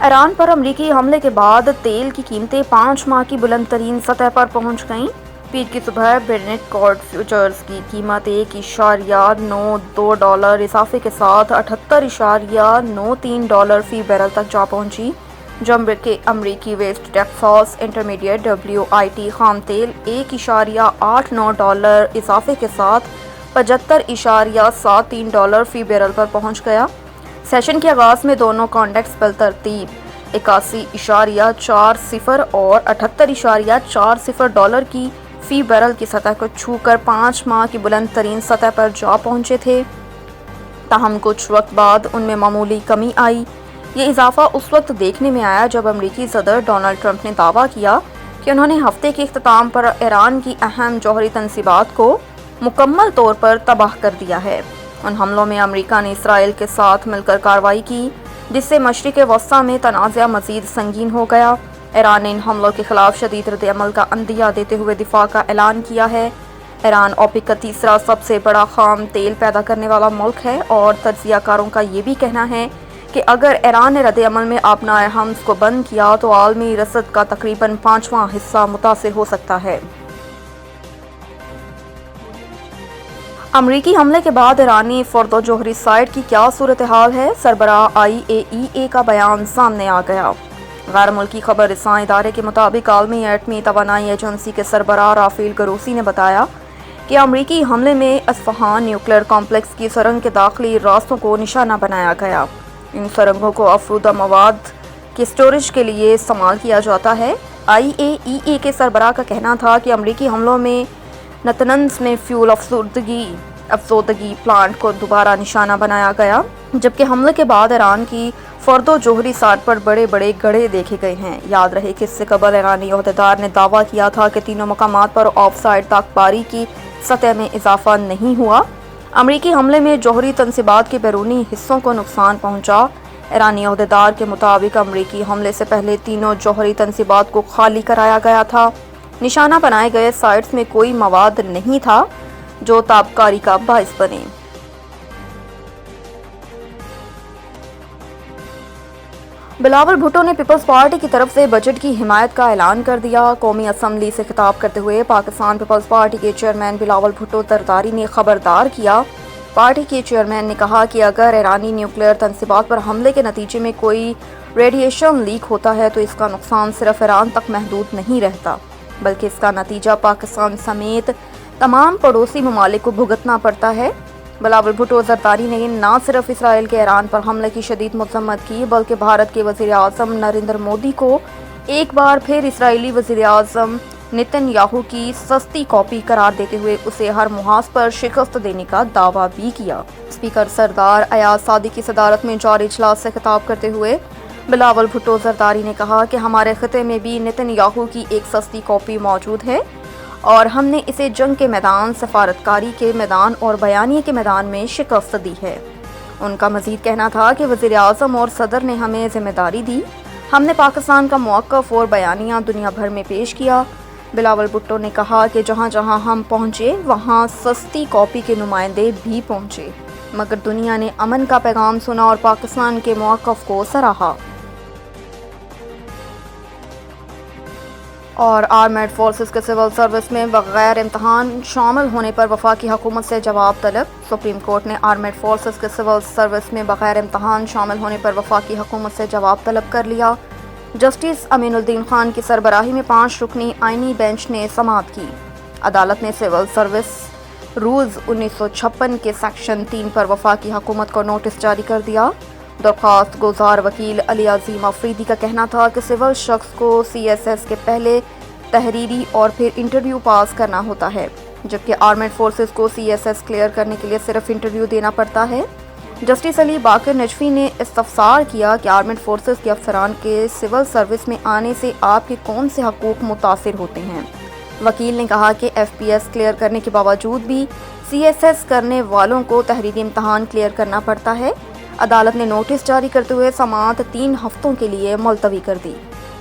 ایران پر امریکی حملے کے بعد تیل کی قیمتیں 5 ماہ کی بلند ترین سطح پر پہنچ گئیں۔ پیر کی صبح برنٹ کروڈ فیوچرز کی قیمت $1.92 اضافے کے ساتھ $78.93 فی بیرل تک جا پہنچی، جبکہ امریکی ویسٹ ٹیکساس انٹرمیڈیٹ WTI خام تیل $1.89 اضافے کے ساتھ $75.73 فی بیرل پر پہنچ گیا۔ سیشن کے آغاز میں دونوں کانٹیکٹس بالترتیب $81.40 اور $78.40 کی فی بیرل کی سطح کو چھو کر 5 ماہ کی بلند ترین سطح پر جا پہنچے تھے، تاہم کچھ وقت بعد ان میں معمولی کمی آئی۔ یہ اضافہ اس وقت دیکھنے میں آیا جب امریکی صدر ڈونلڈ ٹرمپ نے دعویٰ کیا کہ انہوں نے ہفتے کے اختتام پر ایران کی اہم جوہری تنصیبات کو مکمل طور پر تباہ کر دیا ہے۔ ان حملوں میں امریکہ نے اسرائیل کے ساتھ مل کر کارروائی کی، جس سے مشرق وسطیٰ میں تنازع مزید سنگین ہو گیا۔ ایران نے ان حملوں کے خلاف شدید رد عمل کا عندیہ دیتے ہوئے دفاع کا اعلان کیا ہے۔ ایران اوپیک کا تیسرا سب سے بڑا خام تیل پیدا کرنے والا ملک ہے، اور تجزیہ کاروں کا یہ بھی کہنا ہے کہ اگر ایران نے رد عمل میں آبنائے حمض کو بند کیا تو عالمی رسد کا تقریباً 5واں حصہ متاثر ہو سکتا ہے۔ امریکی حملے کے بعد ایرانی فردو جوہری سائٹ کی کیا صورتحال ہے؟ سربراہ IAEA کا بیان سامنے آ گیا۔ غیر ملکی خبر رساں ادارے کے مطابق عالمی ایٹمی توانائی ایجنسی کے سربراہ رافیل گروسی نے بتایا کہ امریکی حملے میں اصفہان نیوکلیئر کمپلیکس کی سرنگ کے داخلی راستوں کو نشانہ بنایا گیا۔ ان سرنگوں کو افروزہ مواد کے اسٹوریج کے لیے استعمال کیا جاتا ہے۔ IAEA کے سربراہ کا کہنا تھا کہ امریکی حملوں میں نتنز میں فیول افزودگی پلانٹ کو دوبارہ نشانہ بنایا گیا، جبکہ حملے کے بعد ایران کی فردو جوہری سائٹ پر بڑے بڑے گڑھے دیکھے گئے ہیں۔ یاد رہے کہ اس سے قبل ایرانی عہدیدار نے دعویٰ کیا تھا کہ تینوں مقامات پر آف سائٹ طاقتوری کی سطح میں اضافہ نہیں ہوا۔ امریکی حملے میں جوہری تنصیبات کے بیرونی حصوں کو نقصان پہنچا۔ ایرانی عہدیدار کے مطابق امریکی حملے سے پہلے تینوں جوہری تنصیبات کو خالی کرایا گیا تھا۔ نشانہ بنائے گئے سائٹس میں کوئی مواد نہیں تھا جو تابکاری کا باعث بنے۔ بلاول بھٹو نے پیپلز پارٹی کی طرف سے بجٹ کی حمایت کا اعلان کر دیا۔ قومی اسمبلی سے خطاب کرتے ہوئے پاکستان پیپلز پارٹی کے چیئرمین بلاول بھٹو زرداری نے خبردار کیا۔ پارٹی کے چیئرمین نے کہا کہ اگر ایرانی نیوکلیئر تنصیبات پر حملے کے نتیجے میں کوئی ریڈیشن لیک ہوتا ہے تو اس کا نقصان صرف ایران تک محدود نہیں رہتا، بلکہ اس کا نتیجہ پاکستان سمیت تمام پڑوسی ممالک کو بھگتنا پڑتا ہے۔ بلاول بھٹو زرداری نے نہ صرف اسرائیل کے ایران پر حملے کی شدید مذمت کی، بلکہ بھارت کے وزیر اعظم نریندر مودی کو ایک بار پھر اسرائیلی وزیر اعظم نتن یاہو کی سستی کاپی قرار دیتے ہوئے اسے ہر محاذ پر شکست دینے کا دعویٰ بھی کیا۔ اسپیکر سردار ایاز صادق کی صدارت میں جاری اجلاس سے خطاب کرتے ہوئے بلاول بھٹو زرداری نے کہا کہ ہمارے خطے میں بھی نتن یاہو کی ایک سستی کاپی موجود ہے، اور ہم نے اسے جنگ کے میدان، سفارتکاری کے میدان اور بیانیے کے میدان میں شکست دی ہے۔ ان کا مزید کہنا تھا کہ وزیر اعظم اور صدر نے ہمیں ذمہ داری دی، ہم نے پاکستان کا موقف اور بیانیہ دنیا بھر میں پیش کیا۔ بلاول بھٹو نے کہا کہ جہاں جہاں ہم پہنچے وہاں سستی کاپی کے نمائندے بھی پہنچے، مگر دنیا نے امن کا پیغام سنا اور پاکستان کے موقف کو سراہا۔ اور آرمیڈ فورسز کے سول سروس میں بغیر امتحان شامل ہونے پر وفاقی حکومت سے جواب طلب۔ سپریم کورٹ نے آرمیڈ فورسز کے سول سروس میں بغیر امتحان شامل ہونے پر وفاقی حکومت سے جواب طلب کر لیا۔ جسٹس امین الدین خان کی سربراہی میں 5 رکنی آئینی بینچ نے سماعت کی۔ عدالت نے سول سروس رولز 1956 کے سیکشن 3 پر وفاقی حکومت کو نوٹس جاری کر دیا۔ درخواست گزار وکیل علی عظیم افریدی کا کہنا تھا کہ سول شخص کو CSS کے پہلے تحریری اور پھر انٹرویو پاس کرنا ہوتا ہے، جبکہ آرمیڈ فورسز کو CSS کلیئر کرنے کے لیے صرف انٹرویو دینا پڑتا ہے۔ جسٹس علی باقر نجفی نے استفسار کیا کہ آرمیڈ فورسز کے افسران کے سول سروس میں آنے سے آپ کے کون سے حقوق متاثر ہوتے ہیں؟ وکیل نے کہا کہ FPS کلیئر کرنے کے باوجود بھی CSS کرنے والوں کو تحریری امتحان کلیئر کرنا پڑتا ہے۔ عدالت نے نوٹس جاری کرتے ہوئے سماعت 3 ہفتوں کے لیے ملتوی کر دی۔